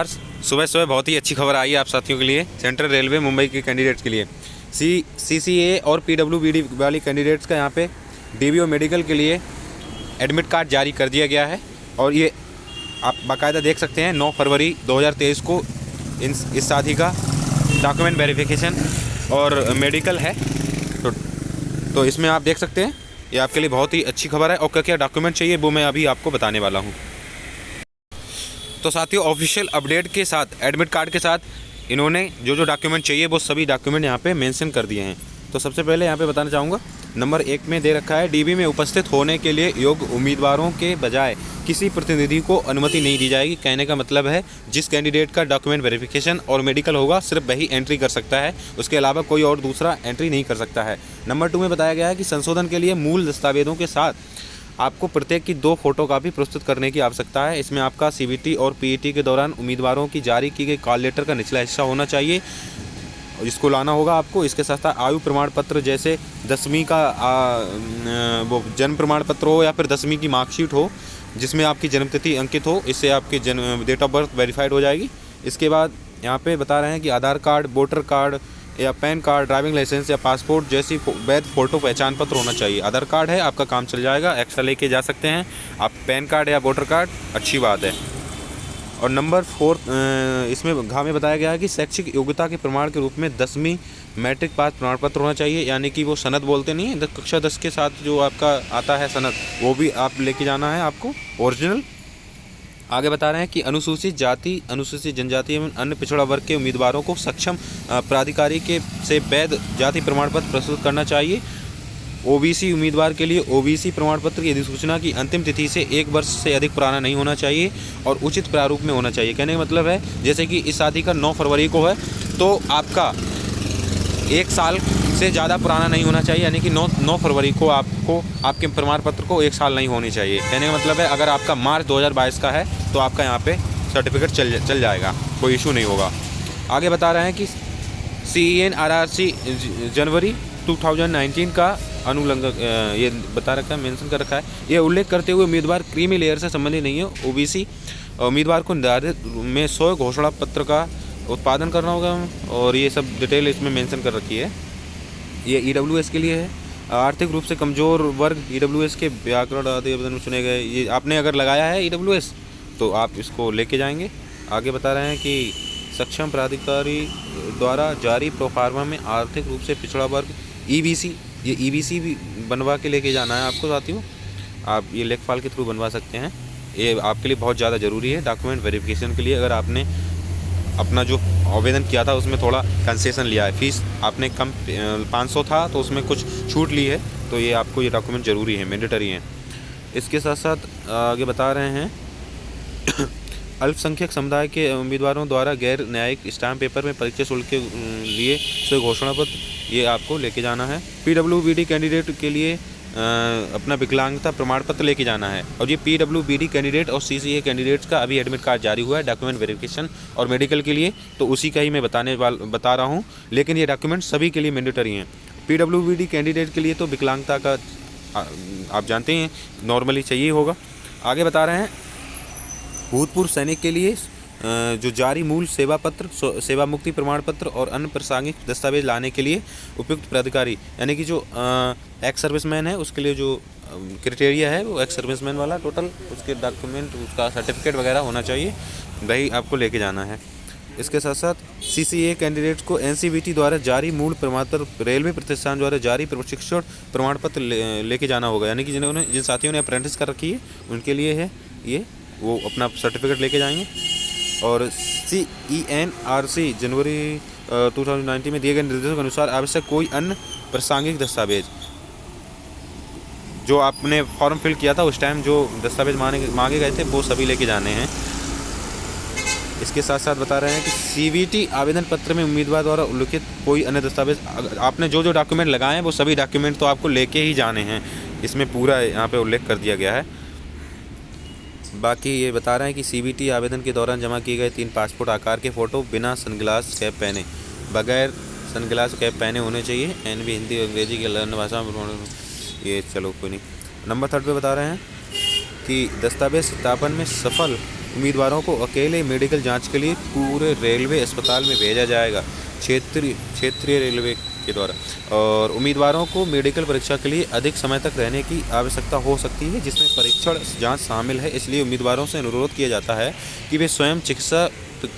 सुबह सुबह बहुत ही अच्छी खबर आई है आप साथियों के लिए, सेंट्रल रेलवे मुंबई के कैंडिडेट्स के लिए। CCA और PWBD वाली कैंडिडेट्स का यहाँ पे DBO मेडिकल के लिए एडमिट कार्ड जारी कर दिया गया है। और ये आप बाकायदा देख सकते हैं 9 फरवरी 2023 को इस शादी का डॉक्यूमेंट वेरिफिकेशन और मेडिकल है। तो इसमें आप देख सकते हैं, ये आपके लिए बहुत ही अच्छी खबर है। और क्या क्या डॉक्यूमेंट चाहिए वो मैं अभी आपको बताने वाला हूँ। तो साथियों, ऑफिशियल अपडेट के साथ एडमिट कार्ड के साथ इन्होंने जो डॉक्यूमेंट चाहिए वो सभी डॉक्यूमेंट यहाँ पे मेंशन कर दिए हैं। तो सबसे पहले यहाँ पे बताना चाहूँगा, नंबर 1 में दे रखा है, DB में उपस्थित होने के लिए योग्य उम्मीदवारों के बजाय किसी प्रतिनिधि को अनुमति नहीं दी जाएगी। कहने का मतलब है जिस कैंडिडेट का डॉक्यूमेंट वेरिफिकेशन और मेडिकल होगा सिर्फ वही एंट्री कर सकता है, उसके अलावा कोई और दूसरा एंट्री नहीं कर सकता है। नंबर 2 में बताया गया है कि संशोधन के लिए मूल दस्तावेजों के साथ आपको प्रत्येक की 2 फोटोकॉपी प्रस्तुत करने की आवश्यकता है। इसमें आपका CBT और PET के दौरान उम्मीदवारों की जारी की गई कॉल लेटर का निचला हिस्सा होना चाहिए, इसको लाना होगा आपको। इसके साथ साथ आयु प्रमाण पत्र, जैसे 10वीं का वो जन्म प्रमाण पत्र हो या फिर 10वीं की मार्कशीट हो जिसमें आपकी जन्मतिथि अंकित हो, इससे आपकी डेट ऑफ बर्थ वेरीफाइड हो जाएगी। इसके बाद यहाँ पे बता रहे हैं कि आधार कार्ड, वोटर कार्ड या पैन कार्ड, ड्राइविंग लाइसेंस या पासपोर्ट जैसी वैध फोटो पहचान पत्र होना चाहिए। आधार कार्ड है आपका काम चल जाएगा, एक्स्ट्रा लेके जा सकते हैं आप। पैन कार्ड या वोटर कार्ड अच्छी बात है। और नंबर 4 इसमें घा में बताया गया है कि शैक्षिक योग्यता के प्रमाण के रूप में 10वीं मैट्रिक पास प्रमाण पत्र होना चाहिए, यानी कि वो सनद बोलते नहीं है, कक्षा 10 के साथ जो आपका आता है सनद, वो भी आप लेके जाना है आपको ओरिजिनल। आगे बता रहे हैं कि अनुसूचित जाति, अनुसूचित जनजाति एवं अन्य पिछड़ा वर्ग के उम्मीदवारों को सक्षम प्राधिकारी के से वैध जाति प्रमाण पत्र प्रस्तुत करना चाहिए। OBC उम्मीदवार के लिए OBC प्रमाण पत्र की अधिसूचना की अंतिम तिथि से 1 वर्ष से अधिक पुराना नहीं होना चाहिए और उचित प्रारूप में होना चाहिए। कहने का मतलब है जैसे कि इस शादी का 9 फरवरी को है तो आपका 1 साल से ज़्यादा पुराना नहीं होना चाहिए, यानी कि 9 फरवरी को आपको आपके प्रमाण पत्र को 1 साल नहीं होनी चाहिए। कहने का मतलब है अगर आपका मार्च 2022 का है तो आपका यहाँ पे सर्टिफिकेट चल जाएगा, कोई इशू नहीं होगा। आगे बता रहे हैं कि CEN-RRC जनवरी 2019 का अनुलंघन ये बता रखा है, मेंशन कर रखा है। ये उल्लेख करते हुए उम्मीदवार क्रीमी लेयर से संबंधित नहीं है। OBC उम्मीदवार को निर्धारित में 100 घोषणा पत्र का उत्पादन करना होगा और ये सब डिटेल इसमें मेंशन कर रखी है। ये EWS के लिए है। आर्थिक रूप से कमज़ोर वर्ग EWS के व्याकरण आदि आवेदन में चुने गए। ये आपने अगर लगाया है EWS तो आप इसको लेके जाएंगे। आगे बता रहे हैं कि सक्षम प्राधिकारी द्वारा जारी प्रोफार्मा में आर्थिक रूप से पिछड़ा वर्ग EBC, ये EBC भी बनवा के लेके जाना है आपको साथियों। आप ये लेखपाल के थ्रू बनवा सकते हैं, ये आपके लिए बहुत ज़्यादा ज़रूरी है डॉक्यूमेंट वेरिफिकेशन के लिए। अगर आपने अपना जो आवेदन किया था उसमें थोड़ा कंसेशन लिया है, फीस आपने कम 500 था तो उसमें कुछ छूट ली है, तो ये आपको ये डॉक्यूमेंट ज़रूरी है, मैंडेटरी हैं। इसके साथ साथ आगे बता रहे हैं अल्पसंख्यक समुदाय के उम्मीदवारों द्वारा गैर न्यायिक स्टाम्प पेपर में परीक्षा शुल्क के लिए से घोषणा पत्र, ये आपको लेके जाना है। PWBD कैंडिडेट के लिए अपना विकलांगता प्रमाण पत्र लेके जाना है। और ये PWBD कैंडिडेट और CCA कैंडिडेट्स का अभी एडमिट कार्ड जारी हुआ है डॉक्यूमेंट वेरिफिकेशन और मेडिकल के लिए, तो उसी का ही मैं बता रहा हूँ, लेकिन ये डॉक्यूमेंट सभी के लिए मैंडेटरी हैं। PWBD कैंडिडेट के लिए तो विकलांगता का आप जानते हैं नॉर्मली चाहिए होगा। आगे बता रहे हैं भूतपूर्व सैनिक के लिए जो जारी मूल सेवा पत्र, सेवा मुक्ति प्रमाण पत्र और अन्य प्रासंगिक दस्तावेज लाने के लिए उपयुक्त प्राधिकारी, यानी कि जो एक्स सर्विसमैन है उसके लिए जो क्राइटेरिया है वो एक्स सर्विसमैन वाला टोटल उसके डॉक्यूमेंट, उसका सर्टिफिकेट वगैरह होना चाहिए, वही आपको लेके जाना है। इसके साथ साथ CCA कैंडिडेट्स को NCVT द्वारा जारी मूल प्रमाण पत्र, रेलवे प्रतिष्ठान द्वारा जारी प्रशिक्षण प्रमाण पत्र लेके जाना होगा, यानी कि जिन साथियों ने अप्रेंटिस कर रखी है उनके लिए है ये, वो अपना सर्टिफिकेट लेके जाएंगे। और CEN-RRC जनवरी 2019 में दिए गए निर्देशों के अनुसार आवश्यक कोई अन्य प्रासंगिक दस्तावेज जो आपने फॉर्म फिल किया था उस टाइम जो दस्तावेज मांगे गए थे वो सभी लेके जाने हैं। इसके साथ साथ बता रहे हैं कि CVT आवेदन पत्र में उम्मीदवार द्वारा उल्लिखित कोई अन्य दस्तावेज, आपने जो डॉक्यूमेंट लगाए हैं वो सभी डॉक्यूमेंट तो आपको लेके ही जाने हैं, इसमें पूरा यहाँ पे उल्लेख कर दिया गया है। बाकी ये बता रहे हैं कि CVT आवेदन के दौरान जमा किए गए 3 पासपोर्ट आकार के फ़ोटो बिना सनग्लास कैप पहने, बगैर सनग्लास कैप पहने होने चाहिए। NB हिंदी और अंग्रेजी की अन्य भाषा में, ये चलो कोई नहीं। नंबर 3 पे बता रहे हैं कि दस्तावेज सत्यापन में सफल उम्मीदवारों को अकेले मेडिकल जांच के लिए पूरे रेलवे अस्पताल में भेजा जाएगा, क्षेत्रीय रेलवे के द्वारा। और उम्मीदवारों को मेडिकल परीक्षा के लिए अधिक समय तक रहने की आवश्यकता हो सकती है, जिसमें परीक्षण जांच शामिल है। इसलिए उम्मीदवारों से अनुरोध किया जाता है कि वे स्वयं चिकित्सा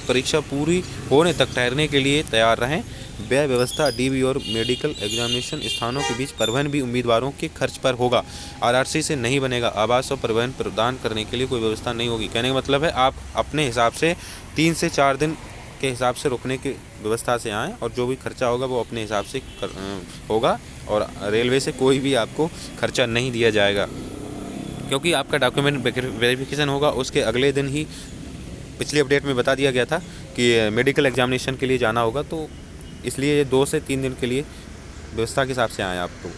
परीक्षा पूरी होने तक ठहरने के लिए तैयार रहें। व्यय व्यवस्था डीबी और मेडिकल एग्जामिनेशन स्थानों के बीच परिवहन भी उम्मीदवारों के खर्च पर होगा। आरआरसी से नहीं बनेगा। आवास और परिवहन प्रदान करने के लिए कोई व्यवस्था नहीं होगी। कहने का मतलब है आप अपने हिसाब से 3 से 4 दिन के हिसाब से रुकने की व्यवस्था से आएँ, और जो भी खर्चा होगा वो अपने हिसाब से होगा, और रेलवे से कोई भी आपको खर्चा नहीं दिया जाएगा, क्योंकि आपका डॉक्यूमेंट वेरिफिकेशन होगा उसके अगले दिन ही। पिछली अपडेट में बता दिया गया था कि मेडिकल एग्जामिनेशन के लिए जाना होगा, तो इसलिए ये 2 से 3 दिन के लिए व्यवस्था के हिसाब से आए आपको।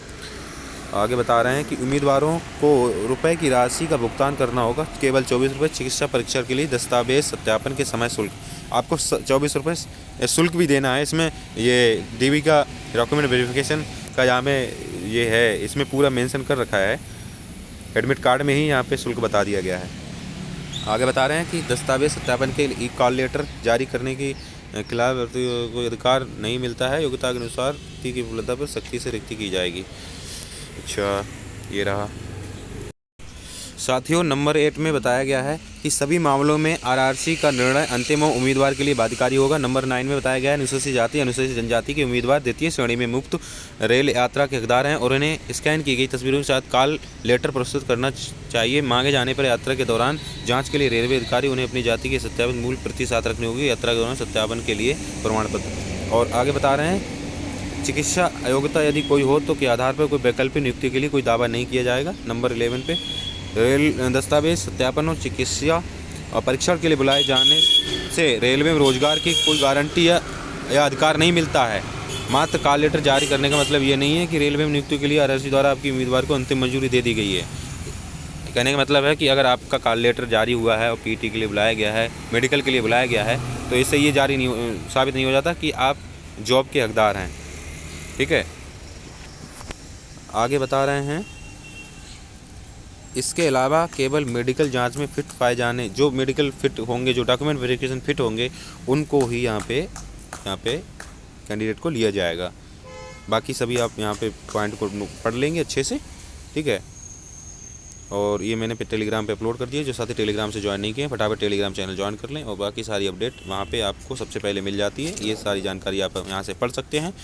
आगे बता रहे हैं कि उम्मीदवारों को रुपए की राशि का भुगतान करना होगा, केवल 24 रुपये चिकित्सा परीक्षा के लिए दस्तावेज सत्यापन के समय शुल्क। आपको 24 रुपये शुल्क भी देना है। इसमें ये डीबी का डॉक्यूमेंट वेरिफिकेशन का यहाँ पे ये है, इसमें पूरा मेंशन कर रखा है, एडमिट कार्ड में ही यहाँ पे शुल्क बता दिया गया है। आगे बता रहे हैं कि दस्तावेज सत्यापन के लिए कॉल लेटर जारी करने की खिलाफ कोई अधिकार नहीं मिलता है। योग्यता के अनुसार व्यक्ति की उपलब्धता पर सख्ती से रिक्ति की जाएगी। अच्छा, ये रहा साथियों। नंबर 8 में बताया गया है कि सभी मामलों में आरआरसी का निर्णय अंतिम उम्मीदवार के लिए बाध्यकारी होगा। नंबर 9 में बताया गया है अनुसूचित जाति अनुसूचित जनजाति के उम्मीदवार द्वितीय श्रेणी में मुफ्त रेल यात्रा के हकदार हैं और उन्हें स्कैन की गई तस्वीरों के साथ कॉल लेटर प्रस्तुत करना चाहिए। मांगे जाने पर यात्रा के दौरान जाँच के लिए रेलवे अधिकारी उन्हें अपनी जाति के सत्यापित मूल प्रति साथ रखनी होगी। यात्रा के दौरान सत्यापन के लिए प्रमाण पत्र। और आगे बता रहे हैं चिकित्सा अयोग्यता यदि कोई हो तो के आधार पर कोई वैकल्पिक नियुक्ति के लिए कोई दावा नहीं किया जाएगा। नंबर 11 पे रेल दस्तावेज सत्यापन और चिकित्सा और परीक्षण के लिए बुलाए जाने से रेलवे में रोजगार की कोई गारंटी या अधिकार नहीं मिलता है। मात्र कॉल लेटर जारी करने का मतलब ये नहीं है कि रेलवे में नियुक्ति के लिए आरआरसी द्वारा आपकी उम्मीदवार को अंतिम मंजूरी दे दी गई है। कहने का मतलब है कि अगर आपका कॉल लेटर जारी हुआ है और पीटी के लिए बुलाया गया है, मेडिकल के लिए बुलाया गया है, तो इससे ये जारी नहीं साबित नहीं हो जाता कि आप जॉब के हकदार हैं। ठीक है, आगे बता रहे हैं इसके अलावा केवल मेडिकल जांच में फिट पाए जाने, जो मेडिकल फिट होंगे, जो डॉक्यूमेंट वेरिफिकेशन फिट होंगे, उनको ही यहाँ पे कैंडिडेट को लिया जाएगा। बाकी सभी आप यहाँ पे पॉइंट को पढ़ लेंगे अच्छे से। ठीक है, और ये मैंने टेलीग्राम पे अपलोड कर दिया। जो साथी टेलीग्राम से ज्वाइन नहीं किए फटाफट टेलीग्राम चैनल ज्वाइन कर लें, और बाकी सारी अपडेट वहाँ पे आपको सबसे पहले मिल जाती है। ये सारी जानकारी आप यहाँ से पढ़ सकते हैं,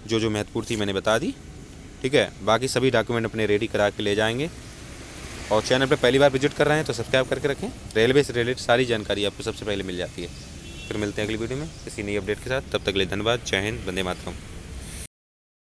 जो महत्वपूर्ण थी मैंने बता दी। ठीक है, बाकी सभी डॉक्यूमेंट अपने रेडी करा के ले जाएंगे। और चैनल पर पहली बार विजिट कर रहे हैं तो सब्सक्राइब करके रखें। रेलवे से रिलेटेड सारी जानकारी आपको सबसे पहले मिल जाती है। फिर मिलते हैं अगली वीडियो में किसी नई अपडेट के साथ। तब तक के लिए धन्यवाद। जय हिंद, वंदे मातरम।